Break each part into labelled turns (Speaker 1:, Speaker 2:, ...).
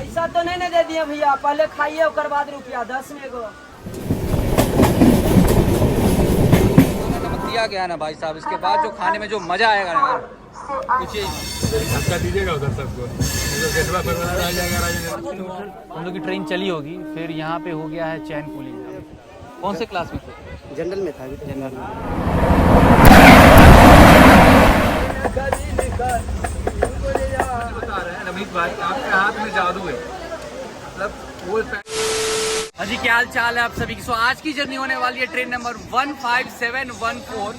Speaker 1: पैसा तो नहीं दे दिए भैया, पहले खाइए और बाद रुपया 10 में गो
Speaker 2: नमक दिया गया ना भाई साहब, इसके बाद जो खाने में जो मजा आएगा ना कुछ
Speaker 3: धक्का दीजिएगा उधर सबको,
Speaker 2: हम लोग की ट्रेन चली होगी, फिर यहाँ पे हो गया है चैन कूलिंग। कौन से क्लास में थे?
Speaker 4: जनरल में था। जनरल में
Speaker 3: बता रहे हैं रमीत भाई, आपके हाथ में जादू है, मतलब वो
Speaker 2: जी क्या हाल चाल है आप सभी की। आज की जर्नी होने वाली है train number 15714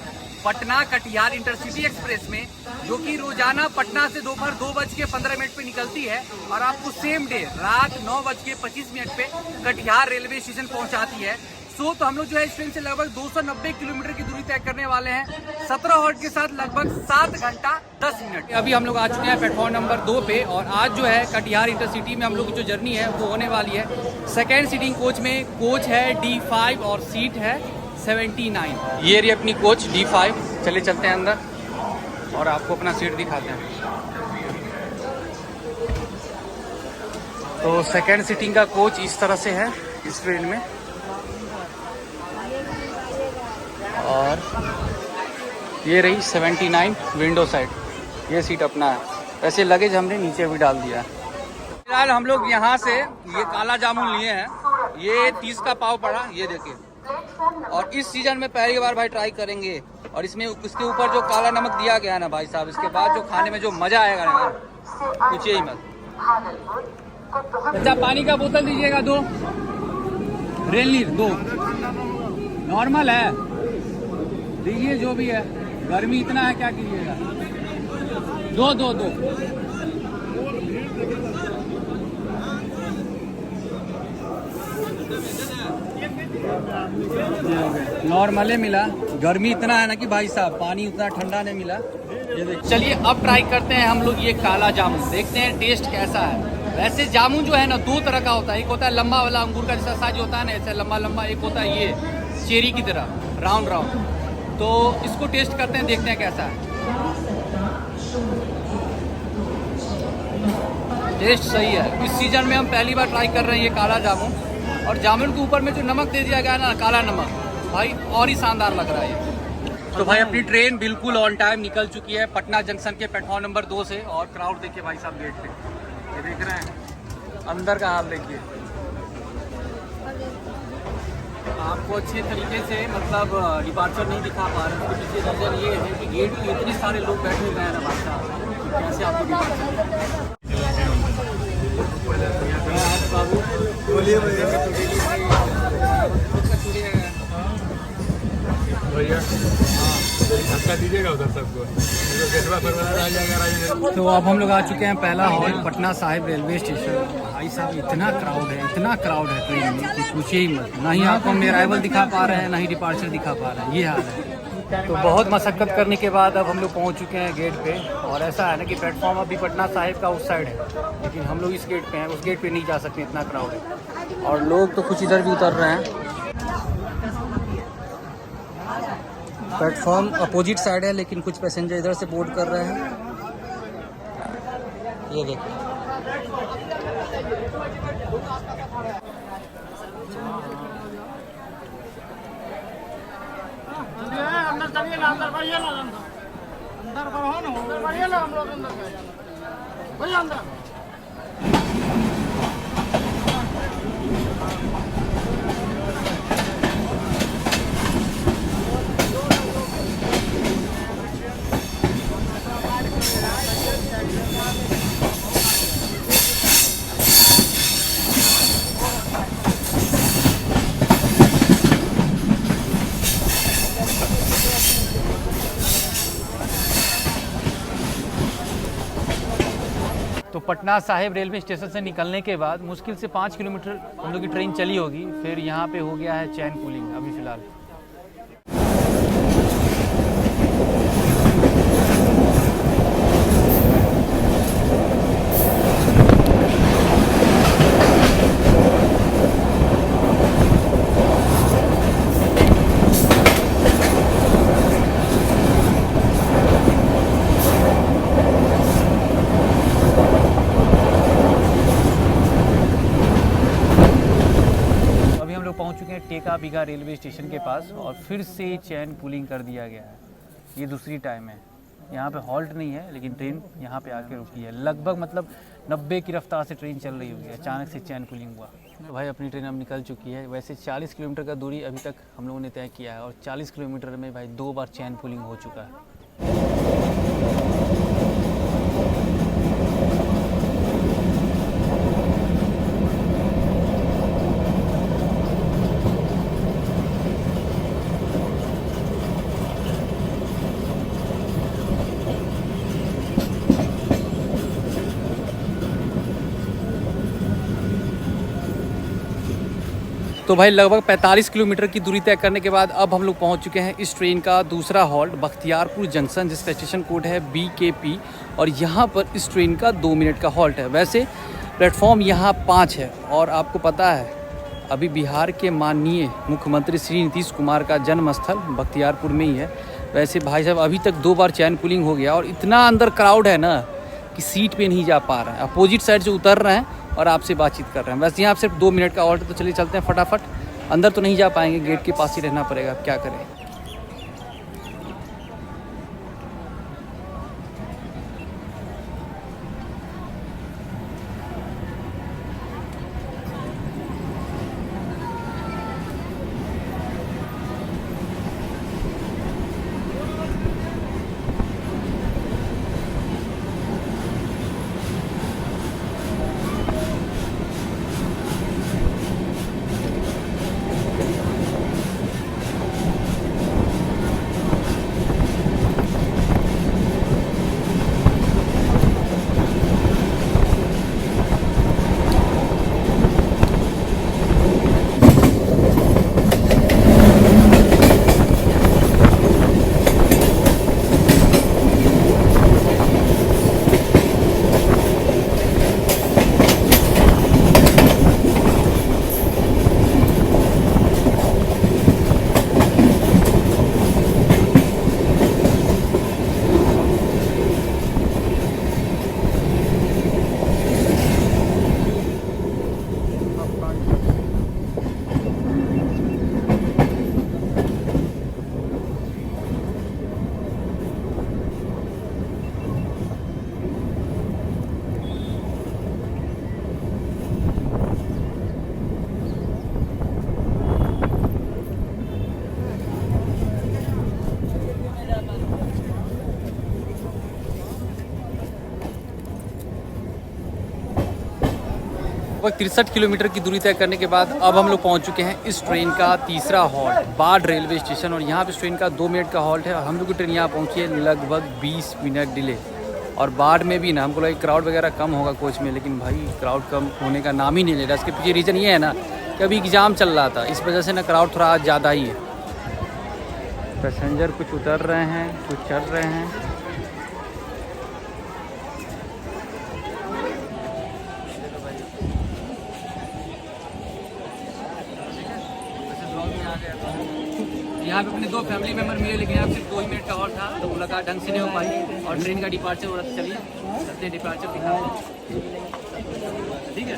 Speaker 2: Patna Katihar intercity express में, जो कि रोजाना पटना से दोपहर 2:15 पे निकलती है और आपको सेम डे रात 9:25 पे कटिहार रेलवे स्टेशन पहुंचाती है। तो हम लोग जो है इस ट्रेन से लगभग 290 किलोमीटर की दूरी तय करने वाले हैं 17 हॉल्ट के साथ, लगभग 7 घंटा 10 मिनट। अभी हम लोग आ चुके हैं प्लेटफॉर्म नंबर 2 पे और आज जो है कटिहार इंटरसिटी में हम लोग की जो जर्नी है वो होने वाली है सेकेंड सीटिंग कोच में। कोच है D5 और सीट है 79। ये रही अपनी कोच D5। चले चलते हैं अंदर और आपको अपना सीट दिखाते हैं। तो सेकेंड सीटिंग का कोच इस तरह से है इस ट्रेन में, और ये रही 79 विंडो साइड, ये सीट अपना है। वैसे लगेज हमने नीचे भी डाल दिया है। फिलहाल हम लोग यहाँ से ये काला जामुन लिए हैं, ये 30 का पाव पड़ा, ये देखिए। और इस सीजन में पहली बार भाई ट्राई करेंगे, और इसमें इसके ऊपर जो काला नमक दिया गया है ना भाई साहब, इसके बाद जो खाने में जो मजा आएगा ना पूछिए ही मत। अच्छा पानी का बोतल दीजिएगा 2, रेलनीर 2 नॉर्मल है दीजिए, जो भी है, गर्मी इतना है क्या कीजिएगा। 2 नॉर्मले मिला, गर्मी इतना है ना कि भाई साहब पानी उतना ठंडा नहीं मिला। ये देखिए। चलिए अब ट्राई करते हैं हम लोग ये काला जामुन, देखते हैं टेस्ट कैसा है। वैसे जामुन जो है ना 2 तरह का होता है, एक होता है लंबा वाला अंगूर का जैसा साइज होता है ना, ऐसे लंबा लंबा, एक होता है ये चेरी की तरह राउंड राउंड। तो इसको टेस्ट करते हैं, देखते हैं कैसा है। टेस्ट सही है। इस सीजन में हम पहली बार ट्राई कर रहे हैं ये काला जामुन, और जामुन के ऊपर में जो नमक दे दिया गया है ना, काला नमक, भाई और ही शानदार लग रहा है ये। तो भाई अपनी ट्रेन बिल्कुल ऑन टाइम निकल चुकी है पटना जंक्शन के प्लेटफॉर्म नंबर 2 से, और क्राउड देखिए भाई साहब गेट पे, ये देख रहे हैं अंदर का हाल देखिए। आपको अच्छे तरीके से मतलब डिपार्चर नहीं दिखा पा रहे हैं, तो पीछे रीजन ये है कि गेट पे इतने सारे लोग बैठे हुए हैं ना भाई साहब, कैसे आपको डिपार्चर बाबू बोलिए भैया
Speaker 3: धक्का दीजिएगा उधर सबको,
Speaker 2: तो अब हम लोग आ चुके हैं पहला hall Patna Sahib railway station. भाई साहब इतना क्राउड है ट्रेन में कि पूछिए ही मत। ना ही आपको हम अराइवल दिखा पा रहे हैं, ना ही डिपार्चर दिखा पा रहे हैं, ये हाल है। तो बहुत मशक्कत करने के बाद अब हम लोग पहुंच चुके हैं गेट पे, और ऐसा है ना कि प्लेटफॉर्म अभी पटना साहिब का उस साइड है, लेकिन हम लोग इस गेट पे हैं, उस गेट पे नहीं जा सकते, इतना क्राउड है। और लोग तो कुछ इधर भी उतर रहे हैं। प्लेटफॉर्म अपोजिट साइड है, लेकिन कुछ पैसेंजर इधर से बोर्ड कर रहे हैं, ये देखिए। तो पटना साहिब रेलवे स्टेशन से निकलने के बाद मुश्किल से 5 किलोमीटर हम लोग की ट्रेन चली होगी, फिर यहाँ पे हो गया है चैन कूलिंग अभी फ़िलहाल। टेका बिघा रेलवे स्टेशन के पास और फिर से चैन पुलिंग कर दिया गया है। ये दूसरी टाइम है। यहाँ पे हॉल्ट नहीं है लेकिन ट्रेन यहाँ पे आके रुकी है। लगभग मतलब 90 की रफ्तार से ट्रेन चल रही होगी, अचानक से चैन पुलिंग हुआ। तो भाई अपनी ट्रेन अब निकल चुकी है। वैसे 40 किलोमीटर का दूरी अभी तक हम लोगों ने तय किया है और 40 किलोमीटर में भाई 2 बार चैन पुलिंग हो चुका है। तो भाई लगभग 45 किलोमीटर की दूरी तय करने के बाद अब हम लोग पहुंच चुके हैं इस ट्रेन का दूसरा हॉल्ट बख्तियारपुर जंक्शन, जिसका स्टेशन कोड है BKP और यहाँ पर इस ट्रेन का 2 मिनट का हॉल्ट है। वैसे प्लेटफॉर्म यहाँ 5 है और आपको पता है अभी बिहार के माननीय मुख्यमंत्री श्री नीतीश कुमार का जन्मस्थल बख्तियारपुर में ही है। वैसे भाई साहब अभी तक 2 बार चैन पुलिंग हो गया और इतना अंदर क्राउड है ना कि सीट पे नहीं जा पा रहे हैं। अपोजिट साइड से उतर रहे हैं और आपसे बातचीत कर रहे हैं। वैसे यहाँ सिर्फ 2 मिनट का हॉल्ट, तो चलिए चलते हैं फटाफट। अंदर तो नहीं जा पाएंगे, गेट के पास ही रहना पड़ेगा, अब क्या करें। लगभग 63 किलोमीटर की दूरी तय करने के बाद अब हम लोग पहुंच चुके हैं इस ट्रेन का तीसरा हॉल्ट बाढ़ रेलवे स्टेशन और यहाँ पे इस ट्रेन का 2 मिनट का हॉल्ट है और हम लोग की ट्रेन यहाँ पहुंची है लगभग 20 मिनट डिले। और बाढ़ में भी ना हमको लगा क्राउड वगैरह कम होगा कोच में, लेकिन भाई क्राउड कम होने का नाम ही नहीं ले रहा। इसके पीछे रीज़न ये है ना कि अभी एग्ज़ाम चल रहा था, इस वजह से ना क्राउड थोड़ा आज ज़्यादा ही है। पैसेंजर कुछ उतर रहे हैं, कुछ चढ़ रहे हैं। यहाँ पे अपने 2 फैमिली मेम्बर मिले, लेकिन यहाँ सिर्फ 2 ही मिनट का हॉल्ट था तो मुलाकात ढंग से नहीं हो पाई और ट्रेन का डिपार्चर हो रहा था। चलिए चलते हैं, डिपार्चर दिखाते हैं, ठीक है।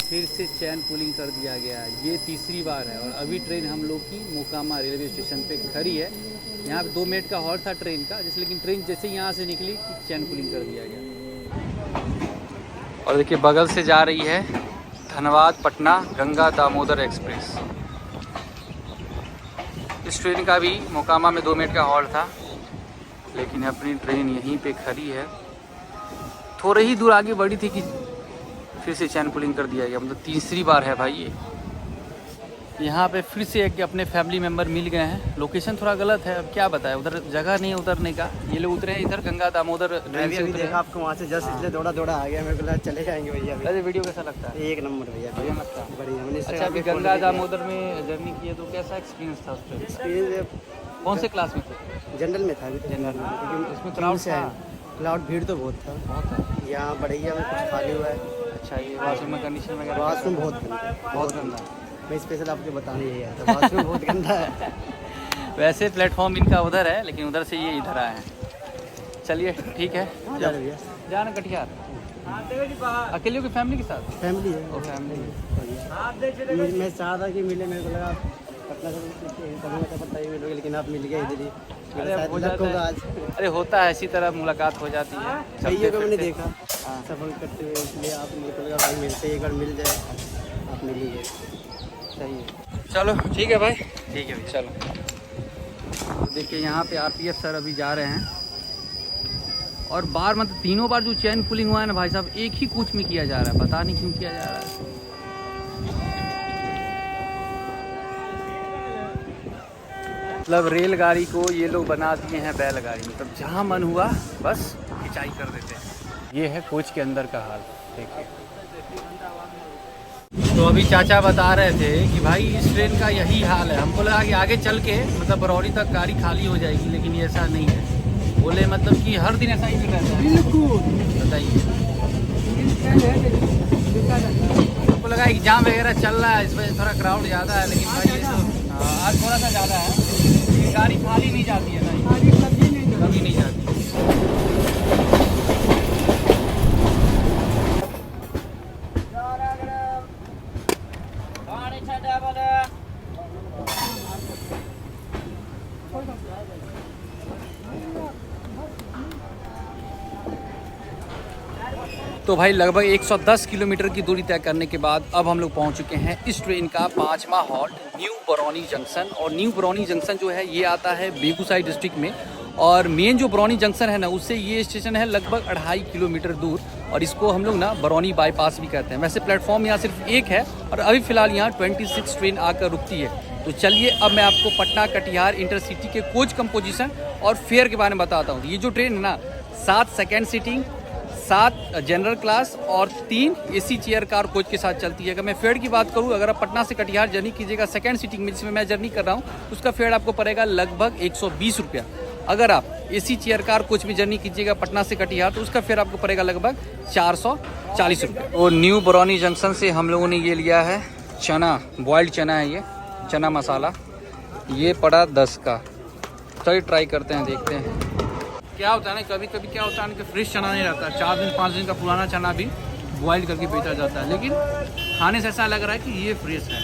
Speaker 2: फिर से चैन पुलिंग कर दिया गया है, ये तीसरी बार है और अभी ट्रेन हम लोग की मोकामा रेलवे स्टेशन पे खड़ी है। यहाँ पे 2 मिनट का हॉल्ट था ट्रेन का, जैसे लेकिन ट्रेन जैसे यहाँ से निकली चैन पुलिंग कर दिया गया। और देखिए बगल से जा रही है धनबाद पटना गंगा दामोदर एक्सप्रेस। इस ट्रेन का भी मोकामा में 2 मिनट का हॉल्ट था, लेकिन अपनी ट्रेन यहीं पे खड़ी है। थोड़े ही दूर आगे बढ़ी थी कि फिर से चैन पुलिंग कर दिया गया। मतलब तीसरी बार है भाई ये। यहाँ पे फिर से एक अपने फैमिली मेम्बर मिल गए हैं। लोकेशन थोड़ा गलत है, अब क्या बताएं, उधर जगह नहीं है उतरने का। ये लोग उतरे हैं इधर गंगा दामोदर
Speaker 4: मैं भी अभी देखा आपको वहाँ से जस्ट इसलिए दौड़ा आ गया। मेरे को लगा चले जाएंगे भैया अभी।
Speaker 2: अरे वीडियो कैसा लगता है?
Speaker 4: एक नंबर भैया, बढ़िया। हमने
Speaker 2: अच्छा, अभी गंगा दामोदर में जर्नी की है तो कैसा एक्सपीरियंस था उस पर?
Speaker 4: एक्सपीरियंस
Speaker 2: कौन से क्लास में थे?
Speaker 4: जनरल में था,
Speaker 2: जनरल में।
Speaker 4: क्योंकि
Speaker 2: इसमें क्राउड
Speaker 4: से
Speaker 2: था?
Speaker 4: क्लाउड भीड़ तो बहुत था।
Speaker 2: बहुत है।
Speaker 4: यहाँ बढ़िया में कुछ खाली हुआ है।
Speaker 2: अच्छा, ये वॉशरूम में कंडीशन वगैरह?
Speaker 4: वॉशरूम बहुत गंदा है,
Speaker 2: बहुत गंदा है।
Speaker 4: मैं स्पेशल आपको बताने यही आया था, वॉशरूम बहुत गंदा है।
Speaker 2: वैसे प्लेटफॉर्म इनका उधर है, लेकिन उधर से ये इधर आए हैं। चलिए ठीक है,
Speaker 4: जा रहे भैया,
Speaker 2: जाना कटिहार अकेले की फैमिली के साथ?
Speaker 4: फैमिली है।
Speaker 2: और फैमिली
Speaker 4: मैं चाह था कि मिले, मेरे को लगा पटना से पता ही मिलोगे, लेकिन आप मिल गए इधर ही।
Speaker 2: अरे
Speaker 4: शायद
Speaker 2: हो
Speaker 4: लक
Speaker 2: जाता
Speaker 4: होगा
Speaker 2: है।
Speaker 4: आज।
Speaker 2: अरे होता है, इसी तरह मुलाकात हो जाती है।
Speaker 4: भैया को मैंने
Speaker 2: चलते-फिरते।
Speaker 4: देखा सफर करते हुए, इसलिए आप मेरे को लगा भाई मिलते एक बार मिल जाए, आप मिल ही गए।
Speaker 2: सही है, चलो ठीक है भाई। ठीक है भाई, चलो। देखिए यहाँ पे आरपीएफ सर अभी जा रहे हैं, और बार मतलब तीनों बार जो चैन पुलिंग हुआ है ना भाई साहब, एक ही कोच में किया जा रहा है। पता नहीं क्यों किया जा रहा है। मतलब रेलगाड़ी को ये लोग बना दिए हैं बैलगाड़ी। मतलब जहाँ मन हुआ बस खिंचाई कर देते हैं। ये है कोच के अंदर का हाल, देखिए। तो अभी चाचा बता रहे थे कि भाई इस ट्रेन का यही हाल है। हमको लगा कि आगे चल के मतलब बरौनी तक गाड़ी खाली हो जाएगी, लेकिन ये ऐसा नहीं है। बोले मतलब कि हर दिन ऐसा ही रहता है। बताइए, हमको लगा एग्जाम वगैरह चल रहा है, इस वजह से थोड़ा क्राउड ज़्यादा है, लेकिन भाई ये तो आज थोड़ा सा ज़्यादा है। लेकिन गाड़ी खाली नहीं जाती है ना, कभी नहीं जाती। तो भाई लगभग 110 किलोमीटर की दूरी तय करने के बाद अब हम लोग पहुंच चुके हैं इस ट्रेन का 5वां हॉल्ट न्यू बरौनी जंक्शन। और न्यू बरौनी जंक्शन जो है ये आता है बेगूसराय डिस्ट्रिक्ट में, और मेन जो बरौनी जंक्शन है ना, उससे ये स्टेशन है लगभग 2.5 किलोमीटर दूर, और इसको हम लोग ना बरौनी बाईपास भी कहते हैं। वैसे प्लेटफॉर्म यहाँ सिर्फ एक है, और अभी फ़िलहाल यहाँ 26 ट्रेन आकर रुकती है। तो चलिए अब मैं आपको पटना कटिहार इंटरसिटी के कोच कंपोजिशन और फेयर के बारे में बताता हूँ। ये जो ट्रेन है ना, 7 सेकेंड सीटिंग, 7 जनरल क्लास और 3 AC चेयर कार कोच के साथ चलती है। अगर मैं फेयर की बात करूँ, अगर आप पटना से कटिहार जर्नी कीजिएगा सेकेंड सीटिंग में, जिसमें मैं जर्नी कर रहा हूँ, तो उसका फेयर आपको पड़ेगा लगभग 120 रुपया। अगर आप AC चेयर कार कोच में जर्नी कीजिएगा पटना से कटिहार, तो उसका फेयर आपको पड़ेगा लगभग 440 रुपये। और न्यू बरौनी जंक्शन से हम लोगों ने ये लिया है चना, बॉइल्ड चना है ये, चना मसाला। ये पड़ा 10 का। चलिए ट्राई करते हैं, देखते हैं क्या होता है ना। कभी कभी क्या होता है ना कि फ्रेश चना नहीं रहता, 4 दिन 5 दिन का पुराना चना भी बॉइल करके बेचा जाता है, लेकिन खाने से ऐसा लग रहा है कि ये फ्रेश है।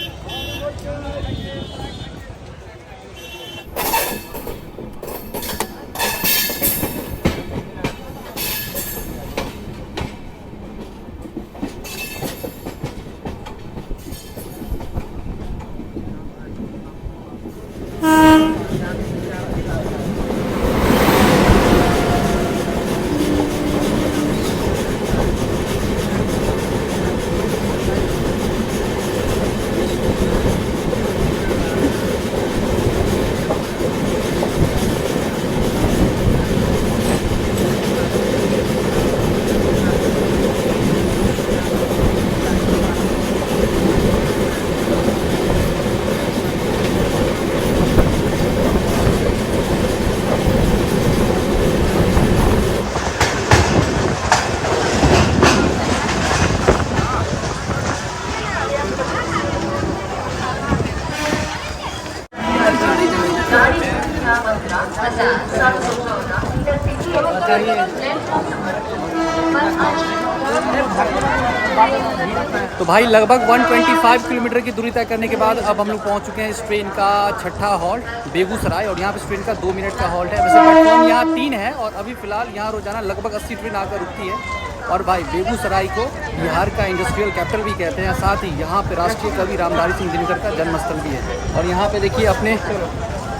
Speaker 2: तो भाई लगभग 125 किलोमीटर की दूरी तय करने के बाद अब हम लोग पहुंच चुके हैं इस ट्रेन का 6ठा हॉल्ट बेगूसराय। और यहाँ पे इस ट्रेन का 2 मिनट का हॉल्ट है। वैसे प्लेटफॉर्म यहाँ 3 है, और अभी फिलहाल यहाँ रोजाना लगभग 80 ट्रेन आकर रुकती है। और भाई बेगूसराय को बिहार का इंडस्ट्रियल कैपिटल भी कहते हैं, साथ ही यहाँ पे राष्ट्रीय कवि रामधारी सिंह दिनकर का जन्मस्थल भी है। और यहाँ पे देखिए अपने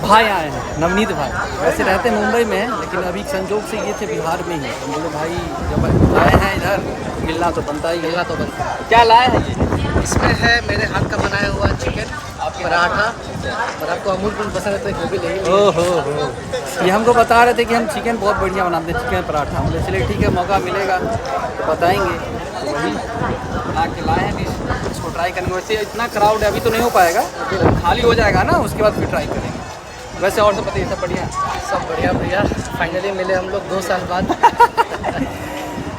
Speaker 2: भाई आए हैं, नवनीत भाई। वैसे रहते मुंबई में हैं, लेकिन अभी संजोग से ये थे बिहार में ही। तो बोले भाई जब आए हैं इधर मिलना तो बनता ही, मिलना तो बनता है। क्या लाए हैं ये?
Speaker 4: इसमें है मेरे हाथ का बनाया हुआ चिकन पराठा, और आपको अमूल कूल पसंद है तो वो भी ले लीजिए।
Speaker 2: ओहो, ये हमको बता रहे थे कि हम चिकन बहुत बढ़िया बनाते हैं, चिकन पराठा। हम बोले चलिए ठीक है, मौका मिलेगा तो बताएंगे। तो वही बना के लाए हैं, इसको ट्राई करेंगे। वैसे इतना क्राउड है, अभी तो नहीं हो पाएगा, खाली हो जाएगा ना, उसके बाद फिर ट्राई करेंगे। वैसे और सब बताइए, सब बढ़िया?
Speaker 4: सब बढ़िया भैया, फाइनली मिले हम लोग 2 साल बाद।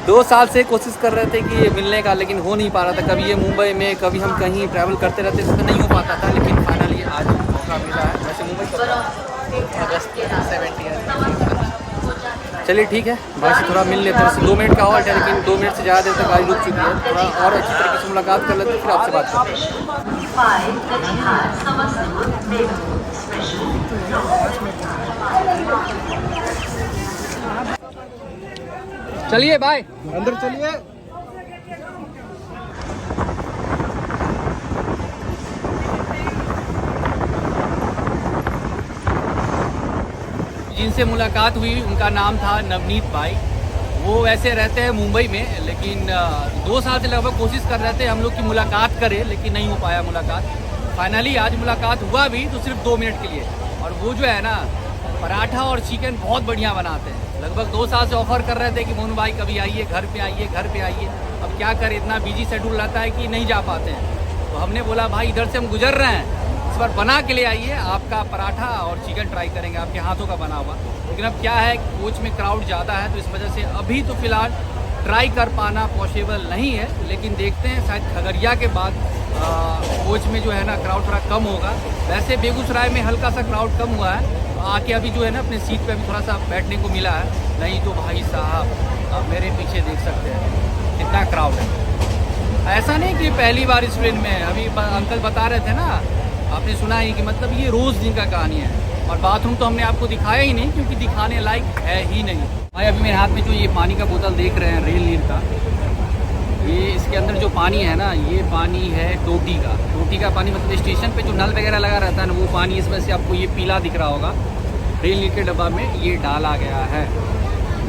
Speaker 2: 2 साल से कोशिश कर रहे थे कि ये मिलने का, लेकिन हो नहीं पा रहा था। कभी ये मुंबई में, कभी हम कहीं ट्रैवल करते रहते थे तो नहीं हो पाता था, लेकिन फाइनली आज मौका मिला है। वैसे मुंबई कब?
Speaker 4: अगस्त 17।
Speaker 2: चलिए ठीक है, भाई से थोड़ा मिल लेते हैं। वैसे 2 मिनट का हॉल्ट है, लेकिन 2 मिनट से ज़्यादा देर तक गाड़ी रुक चुकी है। थोड़ा और अच्छी तरीके से मुलाकात कर लेते हैं, फिर आपसे बात करते हैं। चलिए भाई
Speaker 4: अंदर चलिए।
Speaker 2: जिनसे मुलाकात हुई उनका नाम था नवनीत भाई। वो वैसे रहते हैं मुंबई में, लेकिन 2 साल से लगभग कोशिश कर रहे थे हम लोग की मुलाकात करें, लेकिन नहीं हो पाया मुलाकात। फाइनली आज मुलाकात हुआ भी, तो सिर्फ 2 मिनट के लिए। और वो जो है ना, पराठा और चिकन बहुत बढ़िया बनाते हैं। लगभग 2 साल से ऑफर कर रहे थे कि मोनू भाई कभी आइए, घर पे आइए, घर पे आइए। अब क्या करें, इतना बिजी शेड्यूल रहता है कि नहीं जा पाते हैं। तो हमने बोला भाई इधर से हम गुजर रहे हैं, इस बार बना के ले आइए, आपका पराठा और चिकन ट्राई करेंगे, आपके हाथों का बना हुआ। लेकिन अब क्या है, कोच में क्राउड ज़्यादा है, तो इस वजह से अभी तो फ़िलहाल ट्राई कर पाना पॉसिबल नहीं है। लेकिन देखते हैं, शायद खगड़िया के बाद कोच में जो है ना क्राउड थोड़ा कम होगा। वैसे बेगूसराय में हल्का सा क्राउड कम हुआ है, तो आके अभी जो है ना अपने सीट पे अभी थोड़ा सा बैठने को मिला है। नहीं तो भाई साहब आप मेरे पीछे देख सकते हैं कितना क्राउड है। ऐसा नहीं कि पहली बार इस ट्रेन में है। अभी अंकल बता रहे थे ना, आपने सुना ही कि मतलब ये रोज़ दिन का कहानी है। और बाथरूम तो हमने आपको दिखाया ही नहीं, क्योंकि दिखाने लायक है ही नहीं। भाई अभी मेरे हाथ में जो ये पानी का बोतल देख रहे हैं रेल नीर का, ये इसके अंदर जो पानी है ना, ये पानी है टोटी का। टोटी का पानी मतलब स्टेशन पे जो नल वगैरह लगा रहता है ना, वो पानी, इस वजह से आपको ये पीला दिख रहा होगा। रेल नीर के डब्बा में ये डाला गया है।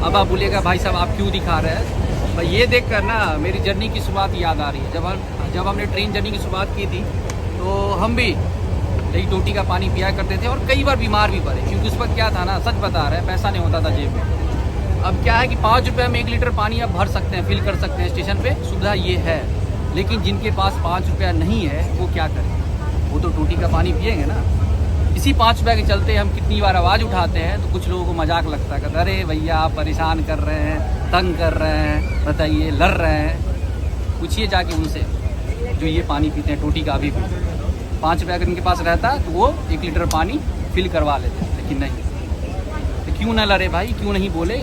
Speaker 2: अब आप बोलिएगा भाई साहब आप क्यों दिखा रहे हैं? भाई ये देख कर ना मेरी जर्नी की शुरुआत याद आ रही है। जब हमने ट्रेन जर्नी की शुरुआत की थी, तो हम भी यही टोटी का पानी पिया करते थे, और कई बार बीमार भी पड़े। क्योंकि उस वक्त क्या था ना, सच बता रहे हैं, पैसा नहीं होता था जेब में। अब क्या है कि 5 रुपये में 1 लीटर पानी आप भर सकते हैं, फिल कर सकते हैं। स्टेशन पे सुविधा ये है। लेकिन जिनके पास 5 रुपया नहीं है, वो क्या करें? वो तो टोटी का पानी पिएंगे ना। इसी 5 रुपये के चलते हम कितनी बार आवाज़ उठाते हैं, तो कुछ लोगों को मजाक लगता है, कहते अरे भैया आप परेशान कर रहे हैं, तंग कर रहे हैं, बताइए लड़ रहे हैं। पूछिए जाके उनसे जो ये पानी पीते हैं टोटी का। अभी भी 5 रुपये अगर इनके पास रहता तो वो 1 लीटर पानी फिल करवा लेते, लेकिन नहीं। तो क्यों ना लड़े भाई, क्यों नहीं बोले?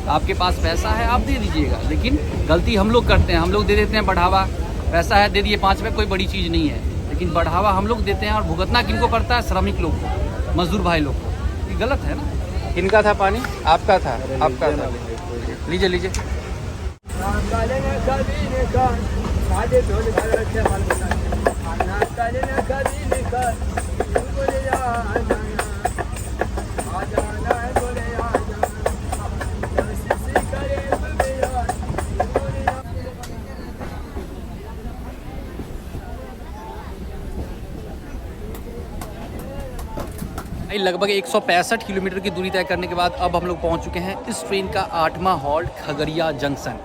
Speaker 2: आपके पास पैसा है आप दे दीजिएगा, लेकिन गलती हम लोग करते हैं। हम लोग दे देते हैं बढ़ावा, पैसा है दे दिए 5 रुपये, कोई बड़ी चीज़ नहीं है। लेकिन बढ़ावा हम लोग देते हैं, और भुगतना किनको पड़ता है? श्रमिक लोग को, मजदूर भाई लोग को। ये गलत है ना। इनका था पानी, आपका था, आपका था। लीजिए लीजिए। लगभग 165 किलोमीटर की दूरी तय करने के बाद अब हम लोग पहुंच चुके हैं इस ट्रेन का 8वां हॉल्ट खगड़िया जंक्शन,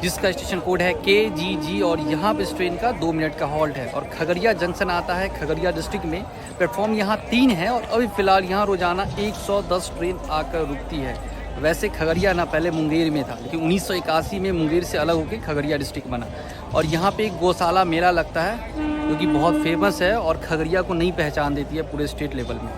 Speaker 2: जिसका स्टेशन कोड है KGG। और यहाँ पे इस ट्रेन का 2 मिनट का हॉल्ट है। और खगड़िया जंक्शन आता है खगड़िया डिस्ट्रिक्ट में। प्लेटफॉर्म यहाँ 3 है, और अभी फ़िलहाल यहाँ रोज़ाना 110 ट्रेन आकर रुकती है। वैसे खगड़िया ना पहले मुंगेर में था, लेकिन 1981 में मुंगेर से अलग होकर खगड़िया डिस्ट्रिक्ट बना। और यहाँ पे एक गौशाला मेला लगता है, जो कि बहुत फेमस है, और खगड़िया को नई पहचान देती है पूरे स्टेट लेवल में।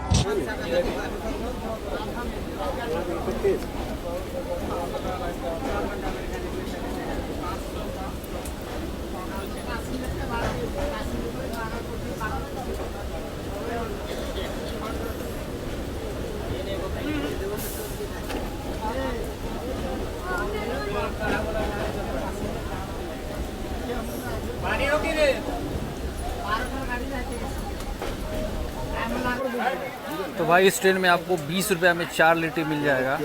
Speaker 2: तो भाई इस ट्रेन में आपको 20 रुपये में 4 लिट्टी मिल जाएगा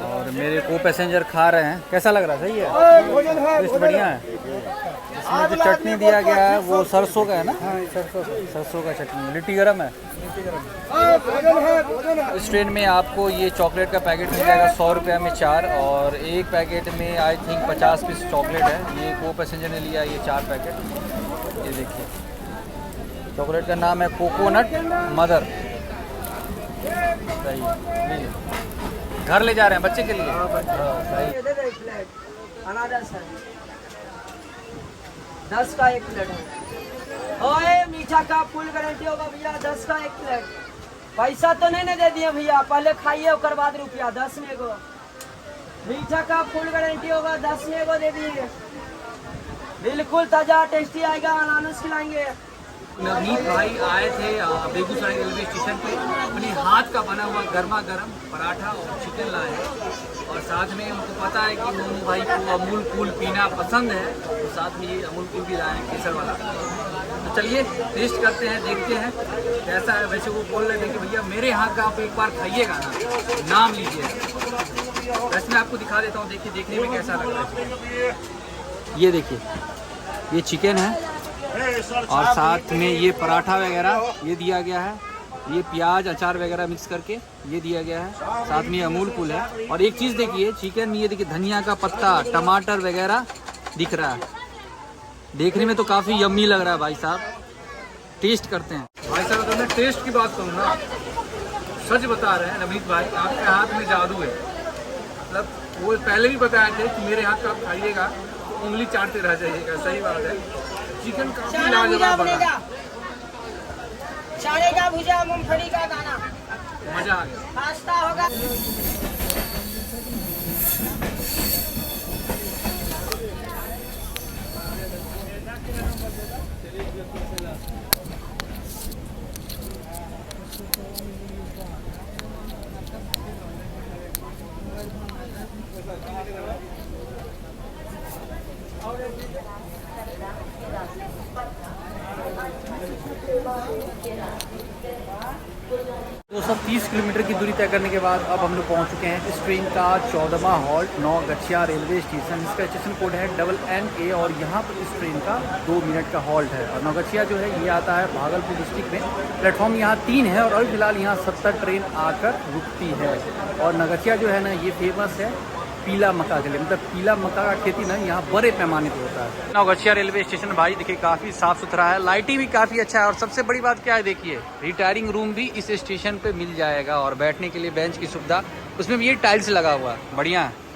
Speaker 2: और मेरे को पैसेंजर खा रहे हैं। कैसा लग रहा है? सही है, टेस्ट बढ़िया है। इसमें जो चटनी दिया गया है वो सरसों का है ना? हाँ, सरसों का चटनी। लिट्टी गरम है। इस ट्रेन में आपको ये चॉकलेट का पैकेट मिल जाएगा 100 रुपये में 4 और एक पैकेट में आई थिंक 50 पीस चॉकलेट है। ये को पैसेंजर ने लिया ये 4 पैकेट। ये देखिए चॉकलेट का नाम है कोकोनट मदर। सही है, घर ले जा रहे हैं बच्चे के लिए। सही।
Speaker 1: 10 का 1 प्लेट है। ओए मीठा का फुल गारंटी होगा भैया, 10 का 1 प्लेट। पैसा तो नहीं दे दिए भैया, पहले खाइए उसके बाद रुपया 10 में को। मीठा का फुल गारंटी होगा, 10 में को दे दिए। बिल्कुल ताजा टेस्टी आएगा, अनानास खिलाएंगे।
Speaker 2: नवनीत भाई आए थे बेगूसराय रेलवे स्टेशन पे, अपने हाथ का बना हुआ गर्मा गर्म पराठा और चिकन लाए हैं और साथ में उनको पता है कि मोनू भाई को अमूल कूल पीना पसंद है तो साथ में ये अमूल कूल भी लाए हैं केसर वाला। तो चलिए टेस्ट करते हैं, देखते हैं कैसा है। वैसे वो बोल रहे थे कि भैया मेरे हाथ का आप एक बार खाइएगा ना, नाम लीजिए। वैसे मैं आपको दिखा देता हूँ, देखिए देखने में कैसा लग रहा है। ये देखिए ये चिकन है और साथ में ये पराठा वगैरह ये दिया गया है। ये प्याज अचार वगैरह मिक्स करके ये दिया गया है। साथ में अमूल कूल है और एक चीज़ देखिए चिकन में ये देखिए धनिया का पत्ता टमाटर वगैरह दिख रहा है। देखने में तो काफ़ी यम्मी लग रहा है भाई साहब। टेस्ट करते हैं।
Speaker 3: भाई साहब अगर मैं टेस्ट की बात करूँ ना, सच बता रहे हैं नवनीत भाई, आपके हाथ में जादू है। मतलब वो पहले भी बताए थे कि मेरे हाथ का आप खाइएगा उंगली चाटते रह जाइएगा। सही बात है, चिकन काफी लाजवाब बना,
Speaker 1: चारे का भुजा, मूंगफली का दाना,
Speaker 3: मजा आ गया।
Speaker 1: पास्ता होगा।
Speaker 2: तो सब 30 किलोमीटर की दूरी तय करने के बाद अब हम लोग पहुंच चुके हैं इस ट्रेन का 14वां हॉल्ट नौगछिया रेलवे स्टेशन। इसका स्टेशन कोड है NNA और यहाँ पर इस ट्रेन का 2 मिनट का हॉल्ट है। और नौगछिया जो है ये आता है भागलपुर डिस्ट्रिक्ट में। प्लेटफॉर्म यहाँ 3 है और अभी फिलहाल यहाँ 70 ट्रेन आकर रुकती है। और नौगछिया जो है ना ये फेमस है पीला मक्का के लिए। मतलब पीला मक्का का खेती ना यहाँ बड़े पैमाने पर होता है। नौगछिया रेलवे स्टेशन भाई देखिए काफ़ी साफ सुथरा है, लाइटिंग भी काफ़ी अच्छा है और सबसे बड़ी बात क्या है देखिए रिटायरिंग रूम भी इस स्टेशन पे मिल जाएगा और बैठने के लिए बेंच की सुविधा, उसमें भी ये टाइल्स लगा हुआ है, बढ़िया है।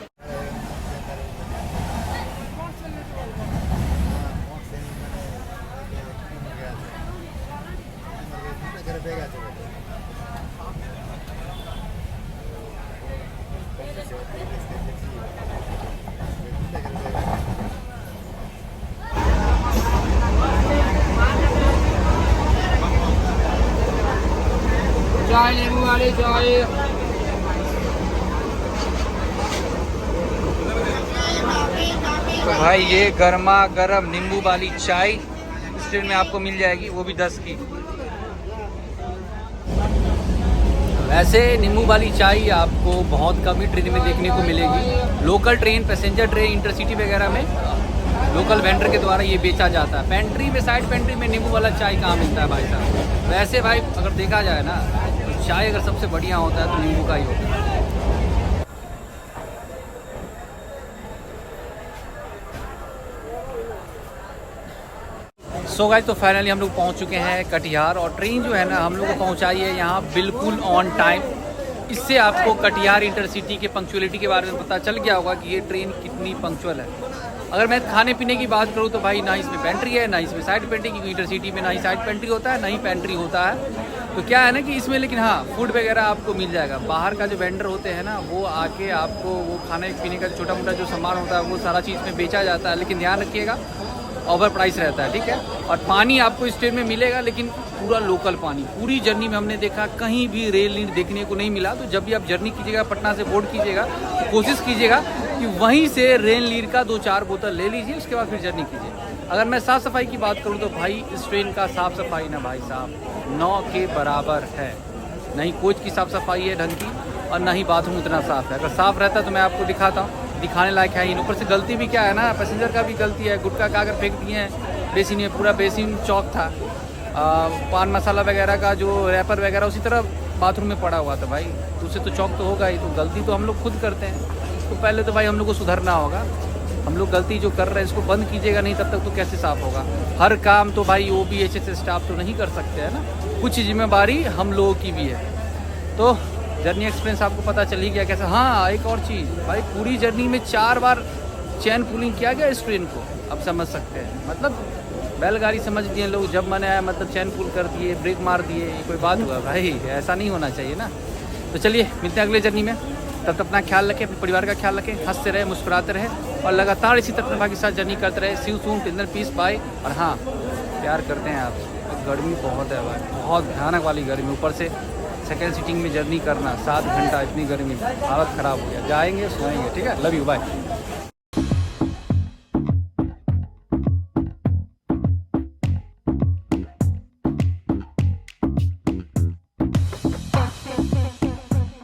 Speaker 1: चाय नींबू वाली चाय।
Speaker 2: तो भाई ये गर्मा गर्म नींबू वाली चाय इस ट्रेन में आपको मिल जाएगी, वो भी 10 की। वैसे नींबू वाली चाय आपको बहुत कम ही ट्रेन में देखने को मिलेगी। Local train, passenger train, intercity वगैरह में लोकल वेंडर के द्वारा ये बेचा जाता है। पेंट्री में, साइड पेंट्री में नींबू वाला चाय कहाँ मिलता है भाई साहब। वैसे भाई अगर देखा जाए ना तो चाय अगर सबसे बढ़िया होता है तो नींबू का ही होता है। सो गाइस तो फाइनली हम लोग पहुंच चुके हैं कटिहार और ट्रेन जो है ना हम लोग को पहुंचाई है यहाँ बिल्कुल ऑन टाइम। इससे आपको कटिहार इंटरसिटी के पंक्चुअलिटी के बारे में पता चल गया होगा कि ये ट्रेन कितनी पंक्चुअल है। अगर मैं खाने पीने की बात करूँ तो भाई ना इसमें पेंट्री है ना इसमें साइड पेंट्री, क्योंकि इंटरसिटी में ना ही साइड पेंट्री होता है ना ही पेंट्री होता है। तो क्या है ना कि इसमें लेकिन हाँ फूड वगैरह आपको मिल जाएगा। बाहर का जो वेंडर होते हैं ना वो आके आपको वो खाने पीने का छोटा मोटा जो सामान होता है वो सारा चीज़ में बेचा जाता है, लेकिन ध्यान रखिएगा ओवर प्राइस रहता है, ठीक है। और पानी आपको इस ट्रेन में मिलेगा लेकिन पूरा लोकल पानी। पूरी जर्नी में हमने देखा कहीं भी रेल नीड देखने को नहीं मिला। तो जब भी आप जर्नी कीजिएगा पटना से बोर्ड कीजिएगा तो कोशिश कीजिएगा कि वहीं से रेल नीड का 2-4 बोतल ले लीजिए, उसके बाद फिर जर्नी कीजिए। अगर मैं साफ़ सफाई की बात करूँ तो भाई इस ट्रेन का साफ़ सफाई ना भाई साहब 9 के बराबर है। नहीं कोच की साफ सफाई है ढंग की, और ना ही बाथरूम उतना साफ है। अगर साफ रहता तो मैं आपको दिखाता हूँ, दिखाने लायक है ही। ऊपर से गलती भी क्या है ना, पैसेंजर का भी गलती है, गुटखा का अगर फेंक दिए हैं बेसिन में, पूरा बेसिन चौक था, पान मसाला वगैरह का जो रैपर वगैरह उसी तरह बाथरूम में पड़ा हुआ था भाई, तो उससे तो चौक तो होगा ही। तो गलती तो हम लोग खुद करते हैं, तो पहले तो भाई हम लोग को सुधरना होगा। हम लोग गलती जो कर रहे हैं इसको बंद कीजिएगा नहीं, तब तक तो कैसे साफ होगा। हर काम तो भाई OBHS स्टाफ तो नहीं कर सकते हैं ना, कुछ जिम्मेदारी हम लोगों की भी है। तो जर्नी एक्सपीरियंस आपको पता चल ही गया कैसा। हाँ एक और चीज़ भाई, पूरी जर्नी में 4 बार चैन पुलिंग किया गया इस ट्रेन को, आप समझ सकते हैं। मतलब बैलगाड़ी समझ दिए लोग, जब मैंने आया मतलब चैन पुल कर दिए, ब्रेक मार दिए, ये कोई बात हुआ भाई? ऐसा नहीं होना चाहिए ना। तो चलिए मिलते हैं अगले जर्नी में, तब तक अपना ख्याल रखें, अपने परिवार का ख्याल रखें, हंसते रहे, मुस्कुराते रहे और लगातार इसी तकनीक के साथ जर्नी करते रहे। See you soon, till then, peace, bye. और हाँ प्यार करते हैं आप। गर्मी बहुत है भाई, बहुत भयानक वाली गर्मी, ऊपर से सेकेंड सीटिंग में जर्नी करना 7 घंटा, इतनी गर्मी, हालत ख़राब हो गया। जाएंगे सोएंगे, ठीक है, लव यू, बाय।